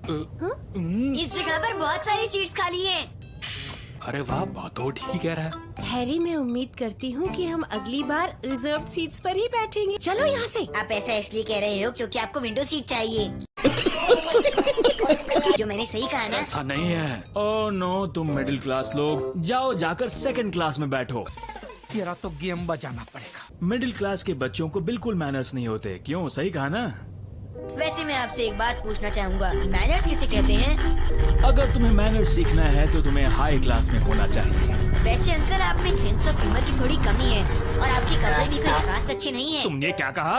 इस जगह पर बहुत सारी सीट्स खाली हैं। अरे वाह, बात तो ठीक ही कह रहा है। हैरी, मैं उम्मीद करती हूँ कि हम अगली बार रिजर्व सीट्स पर ही बैठेंगे। चलो यहाँ से। आप ऐसा इसलिए कह रहे हो क्योंकि आपको विंडो सीट चाहिए। जो मैंने सही कहा ना? ऐसा नहीं है। ओह नो, तुम मिडिल क्लास लोग जाओ, जाकर सेकंड क्लास में बैठो। तेरा तो गेम बजाना पड़ेगा। मिडिल क्लास के बच्चों को बिल्कुल मैनर्स नहीं होते। क्यों, सही कहा ना? वैसे मैं आपसे एक बात पूछना चाहूँगा, मैनर्स किसे कहते हैं? अगर तुम्हें मैनर्स सीखना है तो तुम्हें हाई क्लास में होना चाहिए। वैसे अंकल, आप में सेंस ऑफ ह्यूमर की थोड़ी कमी है और आपके कपड़े भी कोई खास अच्छे नहीं है। तुमने क्या कहा?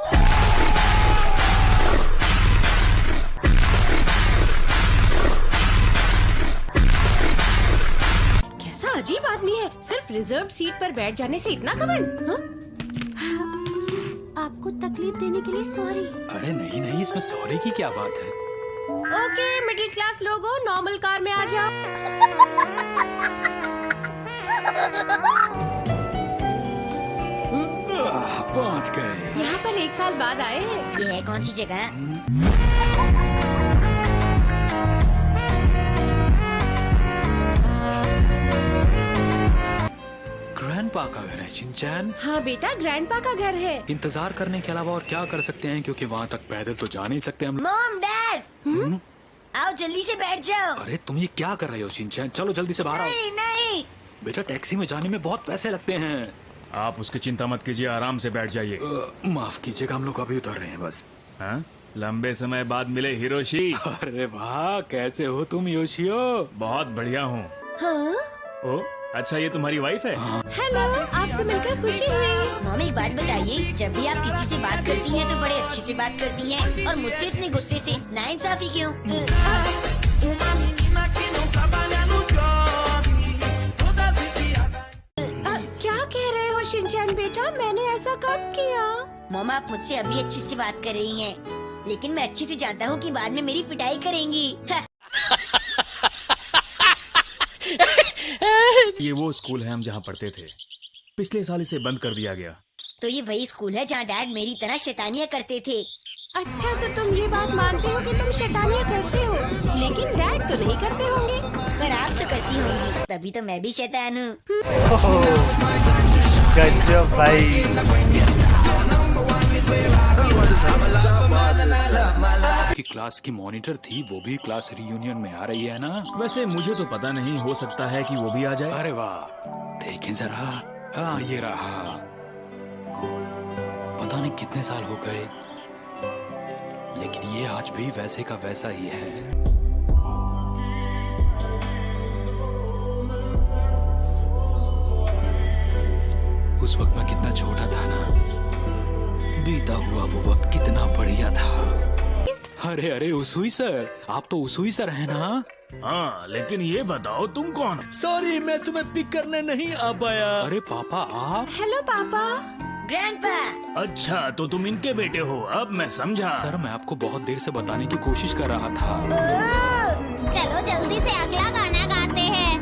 कैसा अजीब आदमी है, सिर्फ रिजर्व सीट पर बैठ जाने से इतना घमंड। आपको तकलीफ देने के लिए सॉरी। अरे नहीं नहीं, इसमें सॉरी की क्या बात है। ओके मिडिल क्लास लोगों, नॉर्मल कार में आ जाओ। पहुंच गए। यहाँ पर 1 साल बाद आए हैं। ये है कौन सी जगह? ग्रैंडपा का घर है शिनचैन। हाँ बेटा, ग्रैंडपा का घर है। इंतजार करने के अलावा और क्या कर सकते हैं, क्योंकि वहाँ तक पैदल तो जा नहीं सकते हम। मॉम, डैड, आओ जल्दी से बैठ जाओ। अरे तुम ये क्या कर रहे हो शिनचैन? चलो जल्दी से बाहर आओ। नहीं नहीं, बेटा, टैक्सी में जाने में बहुत पैसे लगते हैं। आप उसकी चिंता मत कीजिए, आराम से बैठ जाइए। माफ कीजिएगा, हम लोग अभी उतर रहे हैं बस। हाँ? लंबे समय बाद मिले हिरोशी। अरे वाह, कैसे हो तुम योशियो? बहुत बढ़िया हूँ। हाँ? ओ, अच्छा, ये तुम्हारी वाइफ है? हेलो, आपसे मिलकर खुशी हुई। मॉम एक बात बताइए, जब भी आप किसी से बात करती हैं तो बड़े अच्छे से बात करती हैं और मुझसे इतने गुस्से से नाइंसाफी क्यों? क्या कह रहे हो शिनचैन बेटा, मैंने ऐसा कब किया? मॉम, आप मुझसे अभी अच्छे से बात कर रही हैं, लेकिन मैं अच्छे से जानता हूँ कि बाद में मेरी पिटाई करेंगी। ये वो स्कूल है हम जहाँ पढ़ते थे। पिछले साल इसे बंद कर दिया गया। तो ये वही स्कूल है जहाँ डैड मेरी तरह शैतानियाँ करते थे। अच्छा, तो तुम ये बात मानते हो कि तुम शैतानियाँ करते हो, लेकिन डैड तो नहीं करते होंगे। पर आप तो करती होंगी, तभी तो मैं भी शैतान हूँ। गजब भाई। की क्लास की मॉनिटर थी, वो भी क्लास रियूनियन में आ रही है ना? वैसे मुझे तो पता नहीं, हो सकता है कि वो भी आ जाए। अरे वाह, देखें जरा। हाँ, ये रहा। पता नहीं कितने साल हो गए, लेकिन ये आज भी वैसे का वैसा ही है। उस वक्त मैं कितना छोटा था ना, बीता हुआ वो वक्त कितना बढ़िया था। अरे अरे उसुई सर, आप तो उसुई सर हैं ना? हाँ, लेकिन ये बताओ तुम कौन? सॉरी, मैं तुम्हें पिक करने नहीं आ पाया। अरे पापा आप? हेलो पापा। ग्रैंडपा। अच्छा, तो तुम इनके बेटे हो, अब मैं समझा। सर, मैं आपको बहुत देर से बताने की कोशिश कर रहा था। चलो जल्दी से अगला गाना गाते हैं।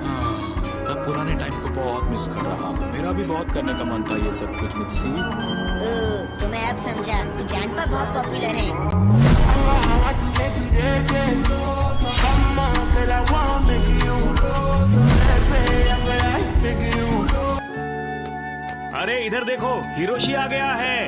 मैं पुराने टाइम को बहुत मिस कर रहा हूँ। मेरा भी बहुत करने का मन था ये सब कुछ मिक्सी। तो मैं अब समझा कि ग्रैंडपा बहुत पॉपुलर है। अरे इधर देखो, हिरोशी आ गया है।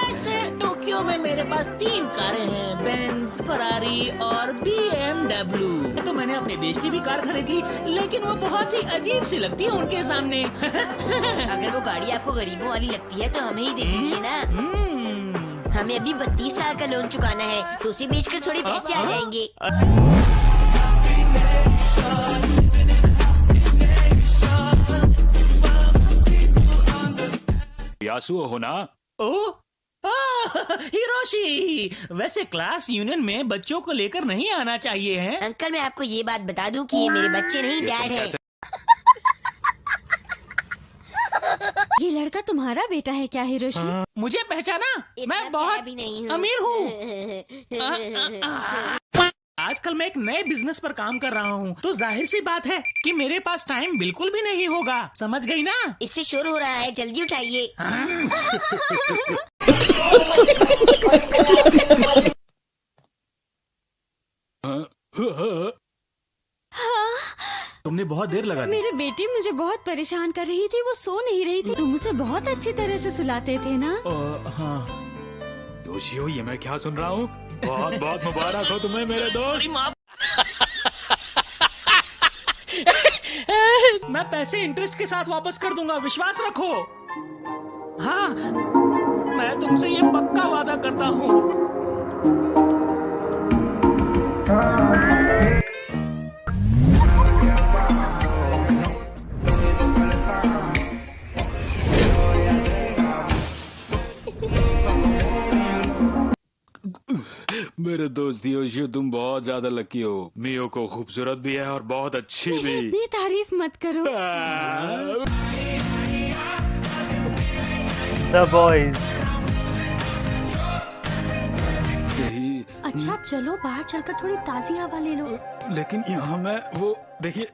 ऐसे टोक्यो में मेरे पास 3 कारें हैं, बेंज, फरारी और BMW। तो मैंने अपने देश की भी कार खरीद ली, लेकिन वो बहुत ही अजीब सी लगती है उनके सामने। अगर वो गाड़ी आपको गरीबों वाली लगती है तो हमें ही दे दीजिए ना। हमें अभी 32 साल का लोन चुकाना है, तो उसे बेचकर थोड़े पैसे आ जाएंगे। यासु हो ना? हिरोशी, वैसे क्लास यूनियन में बच्चों को लेकर नहीं आना चाहिए है। अंकल, मैं आपको ये बात बता दूं कि ये मेरे बच्चे नहीं, डैड है। ये लड़का तुम्हारा बेटा है क्या हिरोशी? मुझे पहचाना? इतना मैं प्यारा बहुत भी नहीं हूँ। अमीर हूँ। आजकल मैं एक नए बिजनेस पर काम कर रहा हूँ, तो जाहिर सी बात है कि मेरे पास टाइम बिल्कुल भी नहीं होगा। समझ गई ना? इससे शोर हो रहा है, जल्दी उठाइए। हाँ? बहुत देर लगा दी। मेरी बेटी मुझे बहुत परेशान कर रही थी, वो सो नहीं रही थी। तुम उसे बहुत अच्छी तरह से सुलाते थे ना? हाँ। योशियो, ये मैं क्या सुन रहा हूँ? बहुत बहुत मुबारक हो तुम्हें मेरे दोस्त। मैं पैसे इंटरेस्ट के साथ वापस कर दूंगा, विश्वास रखो। हाँ, मैं तुमसे ये पक्का वादा करता हूँ। मेरे दोस्त योशियो, तुम बहुत ज्यादा लकी हो। मियो को खूबसूरत भी है और बहुत अच्छी भी। इतनी तारीफ मत करो। The boys. यही। अच्छा अब चलो बाहर चलकर थोड़ी ताजी हवा ले लो। लेकिन यहाँ मैं वो देखिए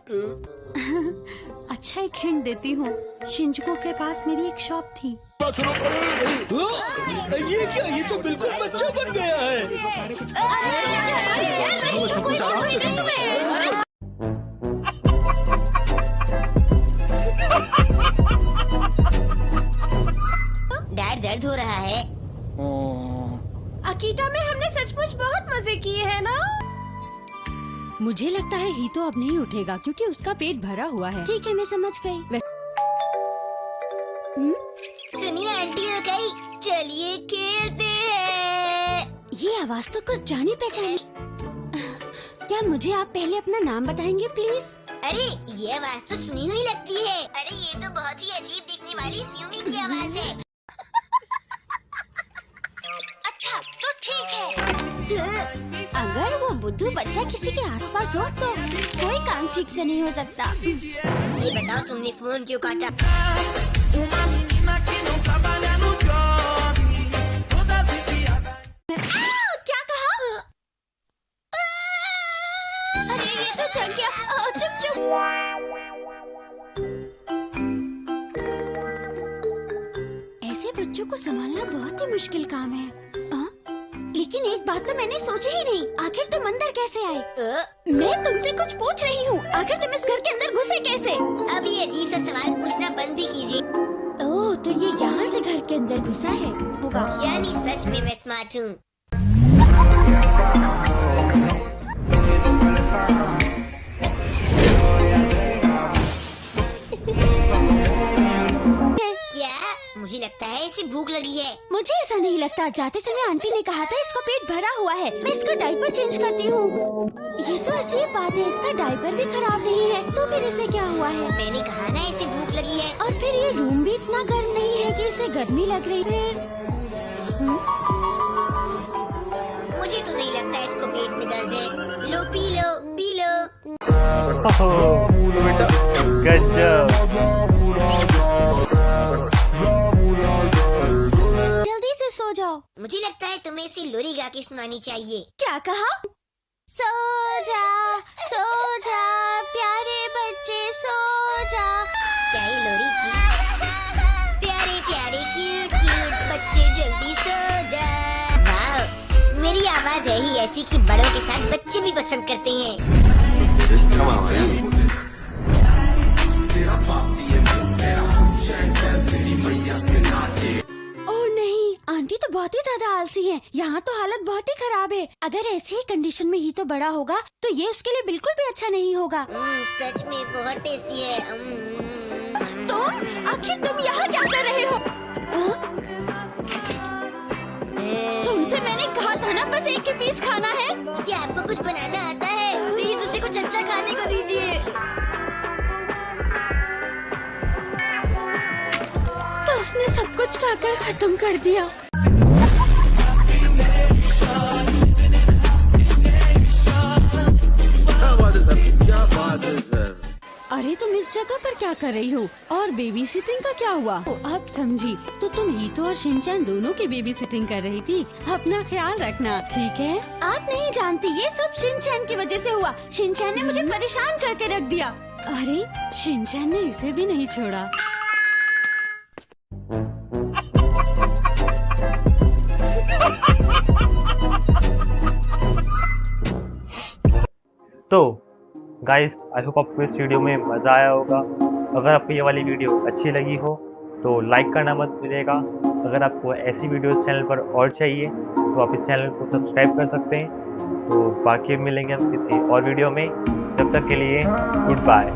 अच्छा एक हिंट देती हूँ, शिंजुको के पास मेरी एक शॉप थी। ये क्या, ये तो बिल्कुल बच्चा बन गया है। डैड दर्द हो रहा है। अकीटा में हमने सचमुच बहुत मजे किए हैं ना? मुझे लगता है ही तो अब नहीं उठेगा क्योंकि उसका पेट भरा हुआ है। ठीक है मैं समझ गई। सुनिए आंटी हो गई, चलिए खेलते हैं। ये आवाज तो कुछ जानी पहचानी। क्या मुझे आप पहले अपना नाम बताएंगे प्लीज? अरे ये आवाज तो सुनी हुई लगती है। अरे ये तो बहुत ही अजीब दिखने वाली फ्यूमी की आवाज है। अच्छा तो ठीक है। अगर वो बुद्धू बच्चा किसी के आसपास हो तो कोई काम ठीक से नहीं हो सकता। ये बताओ तुमने फोन क्यों काटा? क्या कहा? अरे ये तो चल गया। चुप चुप। ऐसे बच्चों को संभालना बहुत ही मुश्किल काम है। लेकिन एक बात तो मैंने सोची ही नहीं, आखिर तुम अंदर कैसे आए? मैं तुमसे कुछ पूछ रही हूँ, आखिर तुम इस घर के अंदर घुसे कैसे? अब ये अजीब सा सवाल पूछना बंद भी कीजिए। ओह तो ये यहाँ से घर के अंदर घुसा है होगा। यानी सच में मैं स्मार्ट हूँ। मुझे लगता है इसे भूख लगी है। मुझे ऐसा नहीं लगता, जाते समय आंटी ने कहा था इसका पेट भरा हुआ है। मैं इसका डायपर चेंज करती हूँ। ये तो अजीब बात है, इसका डायपर भी खराब नहीं है, तो फिर इसे क्या हुआ है? मैंने कहा ना इसे भूख लगी है। और फिर ये रूम भी इतना गर्म नहीं है कि इसे गर्मी लग रही है। मुझे तो नहीं लगता इसको पेट में दर्द है। लो पी लो पी लो। जल्दी से सो जाओ। मुझे लगता है तुम्हें इसे लोरी गा के सुनानी चाहिए। क्या कहा? सो जा प्यारे बच्चे सो जा। क्या ये लोरी की? प्यारे प्यारे क्यूट क्यूट बच्चे जल्दी सो जा। वाह, मेरी आवाज है ही ऐसी कि बड़ों के साथ बच्चे भी पसंद करते हैं। ओह नहीं, आंटी तो बहुत ही ज्यादा आलसी है। यहाँ तो हालत बहुत ही खराब है। अगर ऐसी ही कंडीशन में ही तो बड़ा होगा तो ये उसके लिए बिल्कुल भी अच्छा नहीं होगा। सच में बहुत टेस्टी है। आखिर तुम यहाँ क्या कर रहे हो? तुमसे मैंने कहा था ना बस एक ही पीस खाना है। क्या आपको कुछ बनाना आता है? प्लीज उसे कुछ अच्छा खाने को दीजिए। तो उसने सब कुछ खाकर खत्म कर दिया। अरे तुम इस जगह पर क्या कर रही हो? और बेबी सिटिंग का क्या हुआ? अब समझी, तो तुम हीतो और शिनचैन दोनों की बेबी सिटिंग कर रही थी। अपना ख्याल रखना, ठीक है? आप नहीं जानती ये सब शिनचैन की वजह से हुआ। शिनचैन ने मुझे परेशान करके रख दिया। अरे शिनचैन ने इसे भी नहीं छोड़ा। तो गाइस आई होप आपको इस वीडियो में मज़ा आया होगा। अगर आपको ये वाली वीडियो अच्छी लगी हो तो लाइक करना मत भूलिएगा। अगर आपको ऐसी वीडियो चैनल पर और चाहिए तो आप इस चैनल को सब्सक्राइब कर सकते हैं। तो बाकी मिलेंगे हम किसी और वीडियो में, तब तक के लिए गुड बाय।